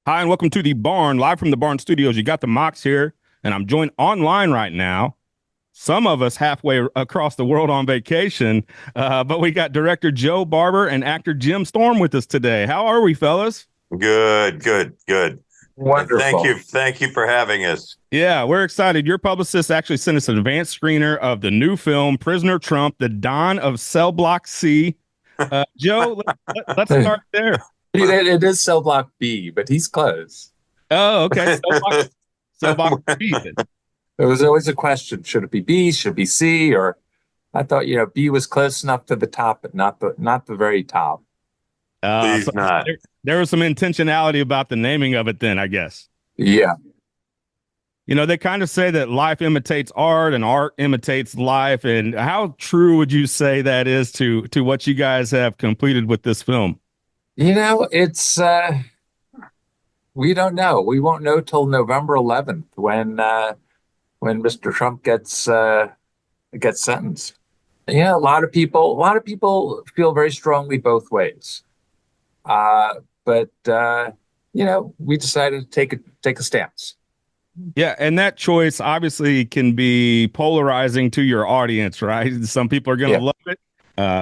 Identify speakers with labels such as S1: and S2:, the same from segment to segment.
S1: Hi, and welcome to the Barn, live from the Barn Studios. You got the Mox here, and I'm joined online right now. Some of us halfway across the world on vacation, but we got director Joe Barber and actor Jim Storm with us today. How are we, fellas?
S2: Good, good, good. And
S3: Wonderful.
S2: thank you for having us.
S1: Yeah, we're excited. Your publicist actually sent us an advanced screener of the new film, Prisoner Trump, The Dawn of Cell Block C. Joe, let's start there.
S3: It is cell block B, but he's close.
S1: Oh, okay. Cell Block B.
S3: There was always a question: should it be B? Should it be C? Or I thought, B was close enough to the top, but not the very top.
S1: So
S2: Please not.
S1: there was some intentionality about the naming of it then, I guess.
S3: Yeah.
S1: You know, they kind of say that life imitates art and art imitates life. And how true would you say that is to what you guys have completed with this film?
S3: It's we don't know. We won't know till November 11th when Mr. Trump gets sentenced. A lot of people feel very strongly both ways. But we decided to take a stance.
S1: Yeah, and that choice obviously can be polarizing to your audience, right? Some people are going to
S3: Yeah.
S1: love it.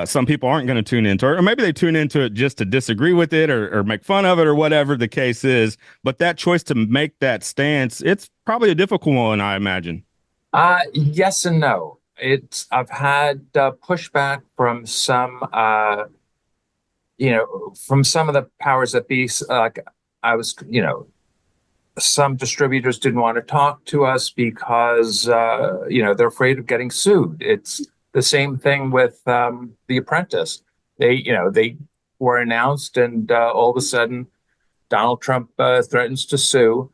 S1: Some people aren't going to tune into it, or maybe they tune into it just to disagree with it or make fun of it or whatever the case is. But that choice to make that stance, it's probably a difficult one, I imagine.
S3: Yes and no. I've had pushback from some of the powers that be. Like I was, some distributors didn't want to talk to us because they're afraid of getting sued. It's the same thing with The Apprentice. They were announced, and all of a sudden, Donald Trump threatens to sue,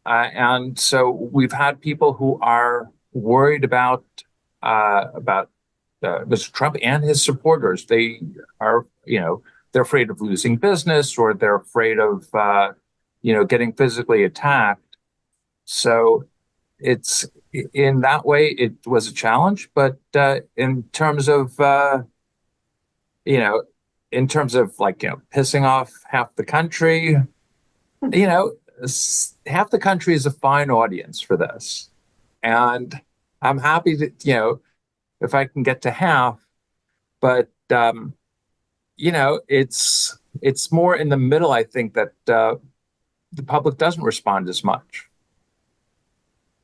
S3: and so we've had people who are worried about Mr. Trump and his supporters. They are, they're afraid of losing business, or they're afraid of getting physically attacked. So it's in that way, it was a challenge. But in terms of you know, in terms of pissing off half the country, half the country is a fine audience for this, and I'm happy to if I can get to half. But it's more in the middle. I think that the public doesn't respond as much.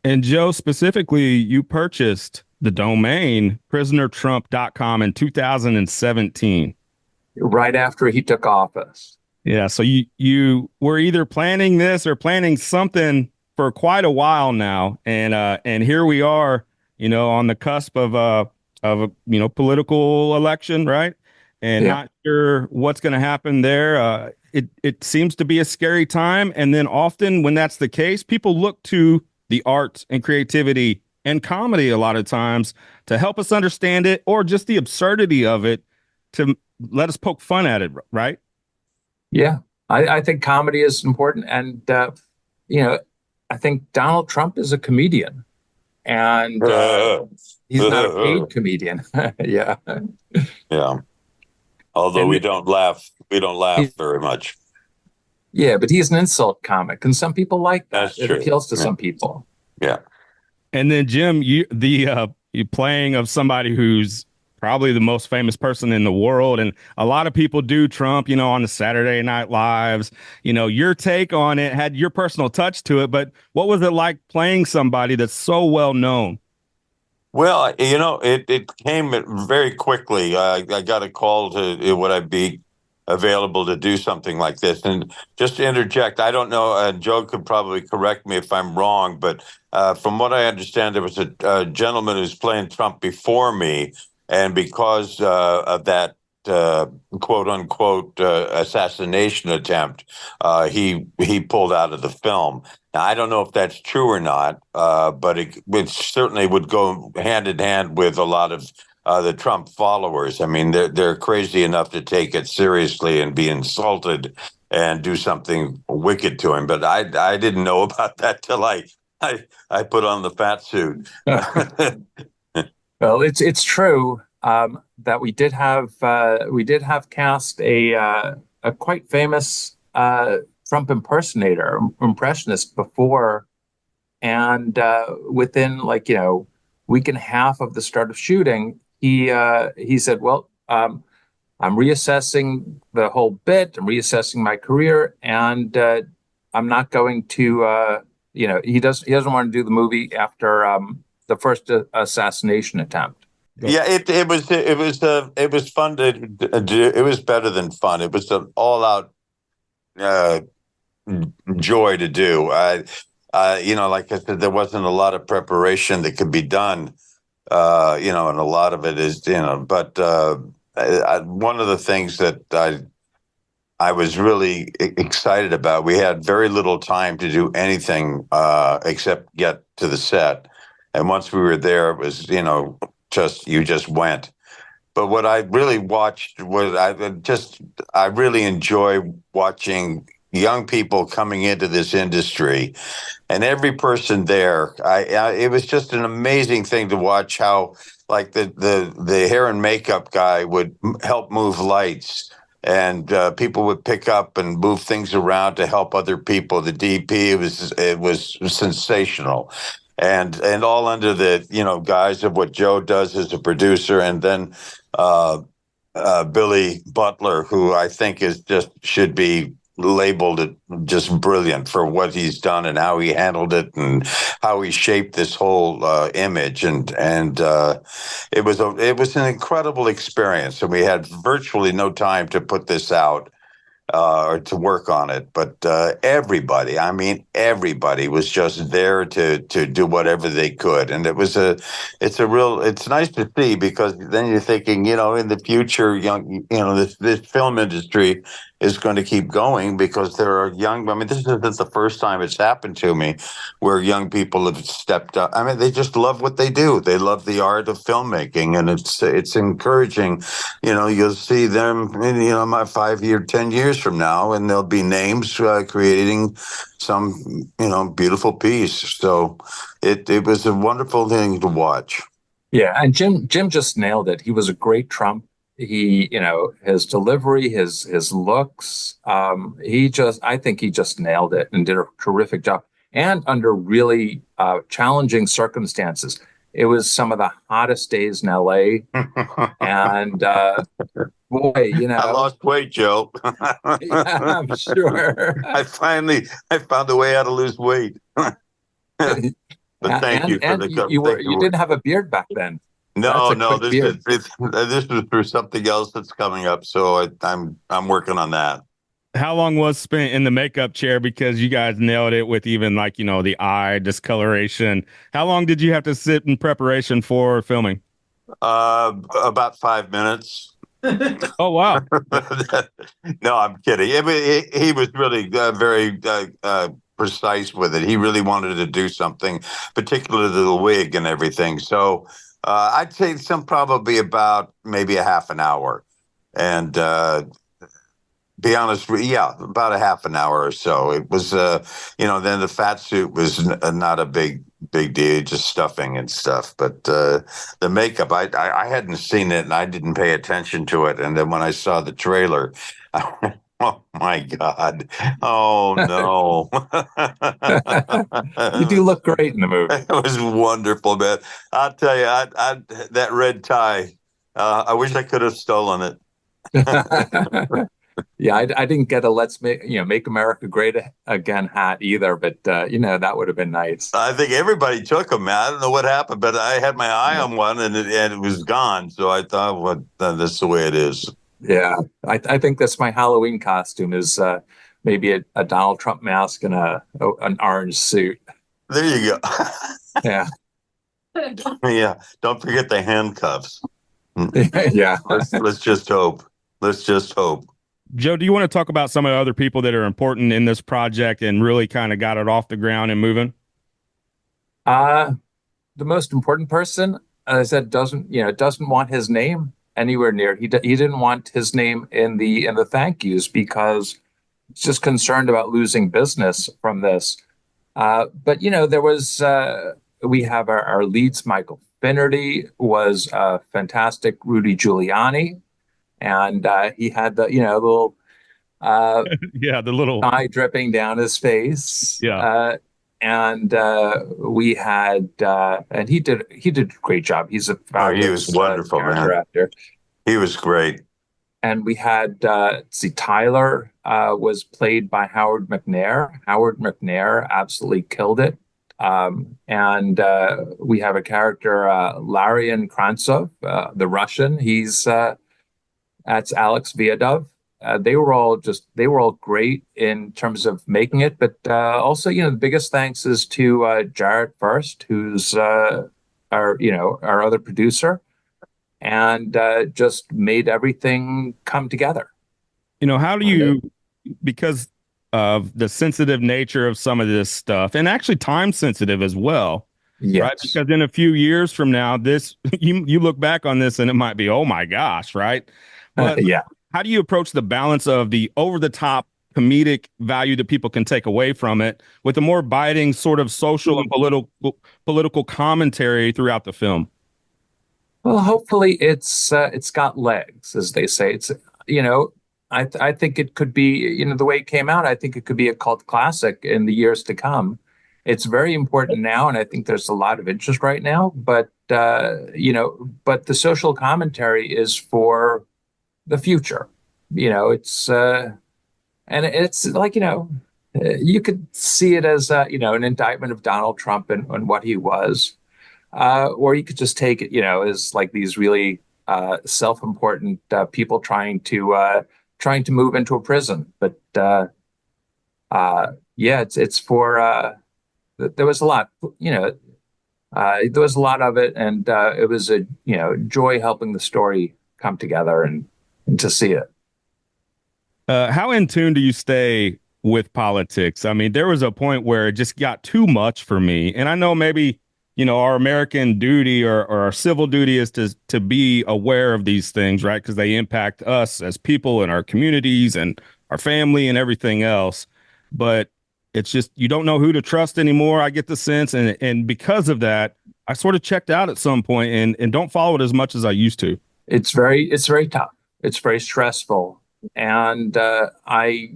S1: And Joe, specifically, you purchased the domain prisonertrump.com in 2017.
S3: Right after he took office.
S1: Yeah, so you were either planning this or planning something for quite a while now, and here we are, on the cusp of a political election, right? And
S3: Yeah.
S1: not sure what's going to happen there. It seems to be a scary time, and then often when that's the case, people look to the arts and creativity and comedy a lot of times to help us understand it, or just the absurdity of it to let us poke fun at it, right?
S3: Yeah. I think comedy is important. And, you know, I think Donald Trump is a comedian, and he's not a paid comedian. Yeah.
S2: Yeah. Although
S1: And
S2: we don't laugh
S3: He-
S2: very much.
S3: yeah, but he's an insult comic, and some people like that.
S2: That's
S3: It
S2: true.
S3: appeals to
S2: Yeah.
S3: some people.
S2: Yeah.
S1: and then Jim, you playing of somebody who's probably the most famous person in the world, and a lot of people do Trump, on the Saturday Night Lives. Your take on it had your personal touch to it, but what was it like playing somebody that's so well known?
S2: Well, it came very quickly. I got a call to would I be available to do something like this. And just to interject, I don't know, Joe could probably correct me if I'm wrong, but from what I understand, there was a gentleman who's playing Trump before me, and because of that quote unquote assassination attempt, he pulled out of the film. Now, I don't know if that's true or not, but it certainly would go hand in hand with a lot of the Trump followers. I mean, they're crazy enough to take it seriously and be insulted and do something wicked to him. But I didn't know about that till I put on the fat suit.
S3: Well, it's true that we did have cast a quite famous Trump impersonator, impressionist before, and within week and a half of the start of shooting, he said, "Well, I'm reassessing the whole bit. I'm reassessing my career, and I'm not going to." He doesn't want to do the movie after the first assassination attempt.
S2: Yeah, it was fun to do. It was better than fun. It was an all out uh, joy to do. Like I said, there wasn't a lot of preparation that could be done. And a lot of it is, but one of the things that I was really excited about. We had very little time to do anything except get to the set, and once we were there, it was you just went. But what I really watched was I really enjoy watching young people coming into this industry, and every person there. It was just an amazing thing to watch how like the hair and makeup guy would help move lights. And people would pick up and move things around to help other people. The DP, it was sensational, and all under the guise of what Joe does as a producer, and then Billy Butler, who I think should be labeled just brilliant for what he's done and how he handled it and how he shaped this whole image, and it was an incredible experience, and we had virtually no time to put this out or to work on it. But everybody, I mean, everybody was just there to do whatever they could, and it's nice to see, because then you're thinking, in the future, this film industry is going to keep going, because there are young. I mean, this isn't the first time it's happened to me, where young people have stepped up. I mean, they just love what they do. They love the art of filmmaking, and it's encouraging. You'll see them in my 5 year, 10 years from now, and there'll be names creating some beautiful piece. So it was a wonderful thing to watch.
S3: Yeah, and Jim just nailed it. He was a great Trump. He, his delivery, his looks, I think he just nailed it and did a terrific job. And under really challenging circumstances. It was some of the hottest days in LA. And boy,
S2: I lost weight, Joe.
S3: yeah, I'm sure.
S2: I found a way how to lose weight. But thank you for
S3: and
S2: the
S3: you didn't have a beard back then.
S2: No, this is for something else that's coming up. So I'm working on that.
S1: How long was spent in the makeup chair? Because you guys nailed it with even the eye discoloration. How long did you have to sit in preparation for filming?
S2: About 5 minutes.
S1: Oh, wow.
S2: No, I'm kidding. He was really very precise with it. He really wanted to do something, particularly the wig and everything. So I'd say probably about maybe a half an hour. And be honest, yeah, about a half an hour or so. It was, then the fat suit was not a big deal, just stuffing and stuff. But the makeup, I hadn't seen it and I didn't pay attention to it. And then when I saw the trailer, oh my God! Oh no!
S3: You do look great in the movie.
S2: It was wonderful, man. I'll tell you, that red tie. I wish I could have stolen it.
S3: Yeah, I didn't get a "Let's make America Great Again" hat either, but that would have been nice.
S2: I think everybody took them, man. I don't know what happened, but I had my eye on one and it was gone. So I thought, well, that's the way it is.
S3: Yeah, I think that's my Halloween costume is maybe a Donald Trump mask and an orange suit.
S2: There you go.
S3: Yeah.
S2: Yeah. Don't forget the handcuffs.
S3: Yeah.
S2: Let's just hope. Let's just hope.
S1: Joe, do you want to talk about some of the other people that are important in this project and really kind of got it off the ground and moving?
S3: The most important person, as I said, doesn't want his name anywhere near. He didn't want his name in the thank yous because he's just concerned about losing business from this. But there was we have our leads. Michael Finnerty was fantastic. Rudy Giuliani. And he had the little uh,
S1: Yeah, the little
S3: dye dripping down his face.
S1: yeah.
S3: And we had and he did a great job. He's a
S2: Oh, he was
S3: fabulous
S2: wonderful,
S3: character
S2: man.
S3: actor.
S2: He was great.
S3: And we had see Tyler was played by Howard McNair. Howard McNair absolutely killed it. And we have a character, Larian Krantsev, the Russian. That's Alex Viadov. They were all great in terms of making it, but also, the biggest thanks is to Jarrett First, who's our other producer, and just made everything come together.
S1: How do you, because of the sensitive nature of some of this stuff, and actually time sensitive as well, right?
S3: Yes.
S1: Because in a few years from now, this you look back on this and it might be, oh my gosh, right? But
S3: Yeah.
S1: how do you approach the balance of the over the top comedic value that people can take away from it with the more biting sort of social and political commentary throughout the film?
S3: Well, hopefully it's got legs, as they say. It's you know, I think it could be, the way it came out, I think it could be a cult classic in the years to come. It's very important now, and I think there's a lot of interest right now. But the social commentary is for the future. It's and it's like, you could see it as an indictment of Donald Trump and what he was. Or you could just take it, as like these really self-important people trying to move into a prison. But yeah, it's for there was a lot, there was a lot of it, and it was a joy helping the story come together and to see it.
S1: How in tune do you stay with politics? I mean, there was a point where it just got too much for me. And I know maybe, our American duty or our civil duty is to be aware of these things, right? Because they impact us as people and our communities and our family and everything else. But it's just you don't know who to trust anymore. I get the sense. And because of that, I sort of checked out at some point and don't follow it as much as I used to.
S3: It's very tough. It's very stressful. And I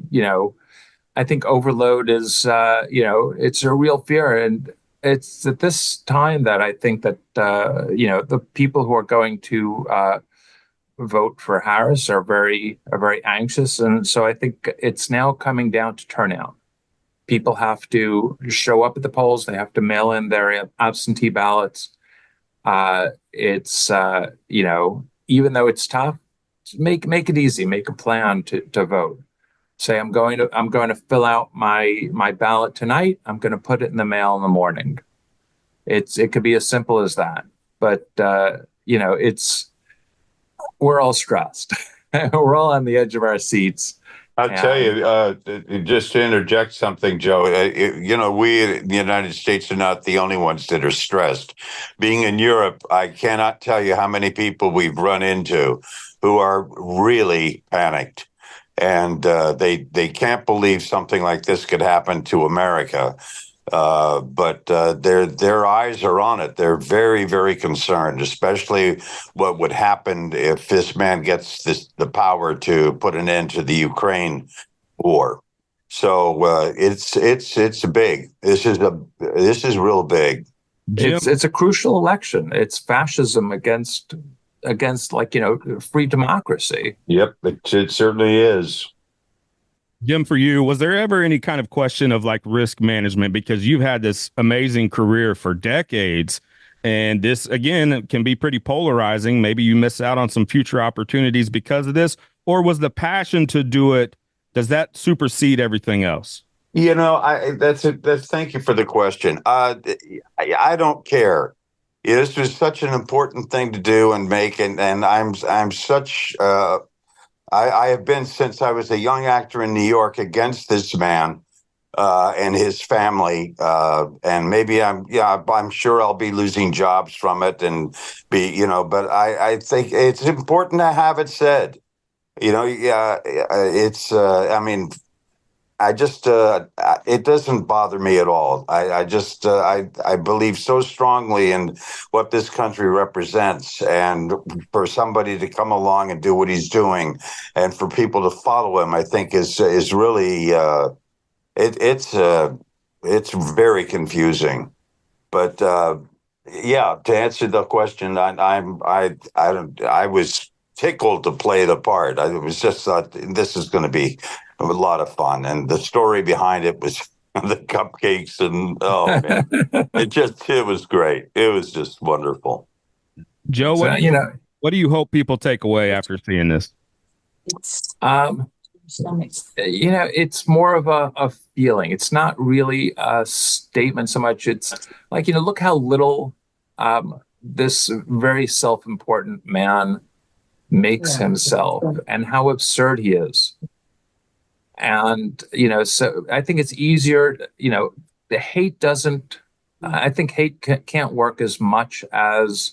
S3: think overload is, it's a real fear. And it's at this time that I think that, the people who are going to vote for Harris are very anxious. And so I think it's now coming down to turnout. People have to show up at the polls. They have to mail in their absentee ballots. Even though it's tough, make it easy. Make a plan to vote. Say I'm going to fill out my ballot tonight. I'm going to put it in the mail in the morning. It could be as simple as that. But it's we're all stressed. We're all on the edge of our seats.
S2: I'll tell
S3: And
S2: you, just to interject something, Joe, we in the United States are not the only ones that are stressed. Being in Europe, I cannot tell you how many people we've run into who are really panicked. And they can't believe something like this could happen to America. But their eyes are on it. They're very, very concerned, especially what would happen if this man gets the power to put an end to the Ukraine war. So it's big. This is real big.
S1: Jim,
S3: it's a crucial election. It's fascism against free democracy.
S2: Yep, it certainly is.
S1: Jim, for you, was there ever any kind of question of like risk management? Because you've had this amazing career for decades, and this again can be pretty polarizing. Maybe you miss out on some future opportunities because of this, or was the passion to do it? Does that supersede everything else?
S2: That's thank you for the question. I don't care. This was such an important thing to do and make, and I'm such. I have been since I was a young actor in New York against this man and his family, and maybe I'm sure I'll be losing jobs from it and but I think it's important to have it said. Yeah, it's. I mean, I just it doesn't bother me at all. I just I believe so strongly in what this country represents, and for somebody to come along and do what he's doing, and for people to follow him, I think is really it's very confusing. But yeah, to answer the question, I was tickled to play the part. I was just thought this is going to be a lot of fun, and the story behind it was the cupcakes, and oh man, it was great. It was just wonderful.
S1: Joe,
S3: So,
S1: what do you hope people take away after seeing this?
S3: um, it's more of a feeling. It's not really a statement so much. It's like, look how little this very self-important man makes himself, and how absurd he is. And, so I think it's easier, the hate doesn't, I think hate can't work as much as,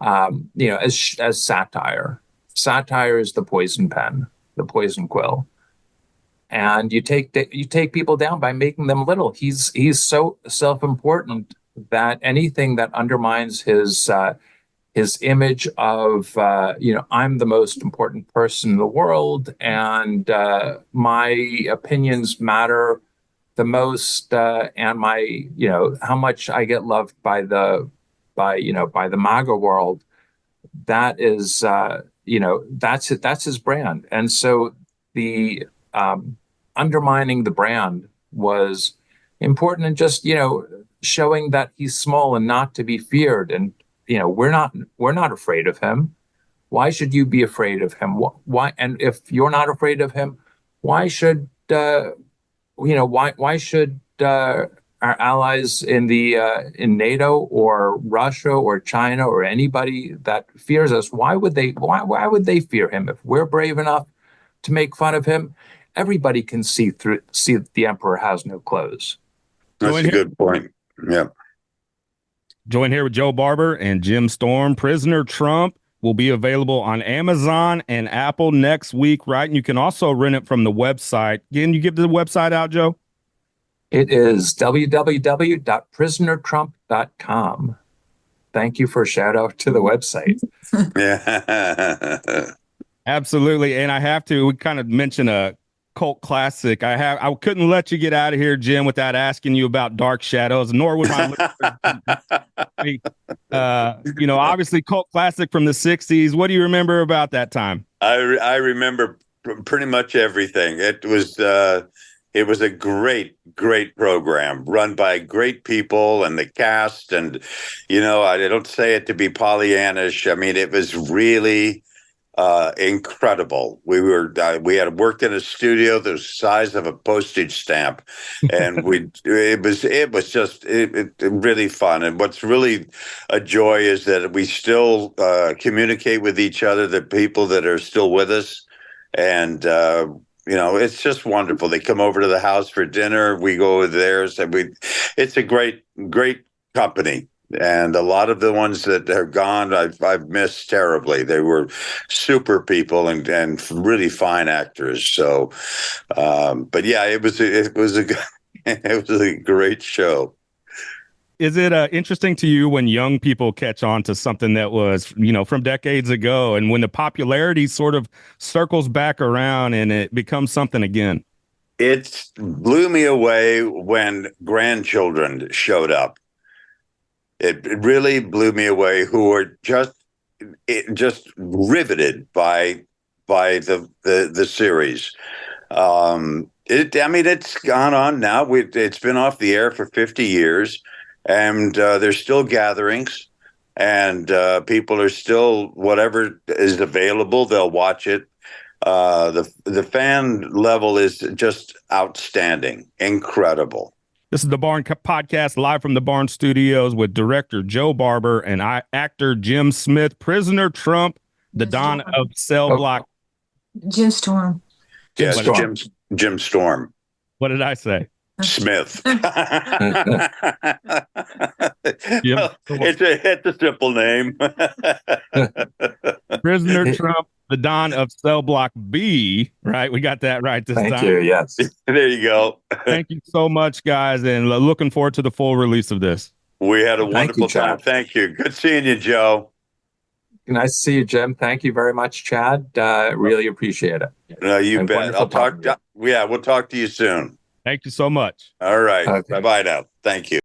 S3: as satire. Satire is the poison pen, the poison quill. And you take people down by making them little. He's so self-important that anything that undermines his image of I'm the most important person in the world, and my opinions matter the most, and my how much I get loved by the MAGA world. That is that's his brand. And so the undermining the brand was important, and just showing that he's small and not to be feared. And we're not afraid of him. Why should you be afraid of him? Why? And if you're not afraid of him, why should why should our allies in NATO or Russia or China or anybody that fears us, why would they fear him? If we're brave enough to make fun of him, everybody can see the emperor has no clothes.
S2: That's a good point. Yeah.
S1: Join here with Joe Barber and Jim Storm. Prisoner Trump will be available on Amazon and Apple next week, right? And you can also rent it from the website. Can you give the website out, Joe?
S3: It is www.prisonertrump.com. Thank you for a shout out to the website.
S2: Yeah.
S1: Absolutely. And we kind of mention a cult classic. I couldn't let you get out of here, Jim, without asking you about Dark Shadows, nor would my obviously cult classic from the 60s. What do you remember about that time?
S2: I remember pretty much everything. It was a great program run by great people, and the cast, and I don't say it to be Pollyannish. I mean, it was really incredible. We had worked in a studio the size of a postage stamp, and it was just really fun. And what's really a joy is that we still communicate with each other, the people that are still with us, and it's just wonderful. They come over to the house for dinner. We go over theirs, and it's a great company. And a lot of the ones that are gone, I've missed terribly. They were super people and really fine actors. So, but yeah, it was a great show.
S1: Is it interesting to you when young people catch on to something that was, from decades ago, and when the popularity sort of circles back around and it becomes something again?
S2: It blew me away when grandchildren showed up. It really blew me away, who were just riveted by the series. It's gone on now. It's been off the air for 50 years, and there's still gatherings, and people are still, whatever is available, they'll watch it. The fan level is just outstanding, incredible.
S1: This is the Barn Podcast, live from the Barn Studios with director Joe Barber and actor Jim Smith. Prisoner Trump, the dawn of cell block.
S4: Jim Storm.
S2: Yes, Jim Storm.
S1: What did I say?
S2: Smith.
S1: Jim,
S2: It's a simple name.
S1: Prisoner Trump, the Don of Cell Block B, right? We got that right this
S3: Thank
S1: time.
S3: you. Yes.
S2: There you go.
S1: Thank you so much, guys, and looking forward to the full release of this.
S2: We had a
S3: Thank
S2: wonderful
S3: you,
S2: time.
S3: Chad.
S2: Thank you. Good seeing you, Joe.
S3: Nice to see you, Jim. Thank you very much, Chad. Really appreciate it.
S2: You
S3: And
S2: bet.
S3: wonderful
S2: I'll talk.
S3: talking to you.
S2: Yeah, we'll talk to you soon.
S1: Thank you so much.
S2: All right.
S3: Okay.
S2: Bye bye now. Thank you.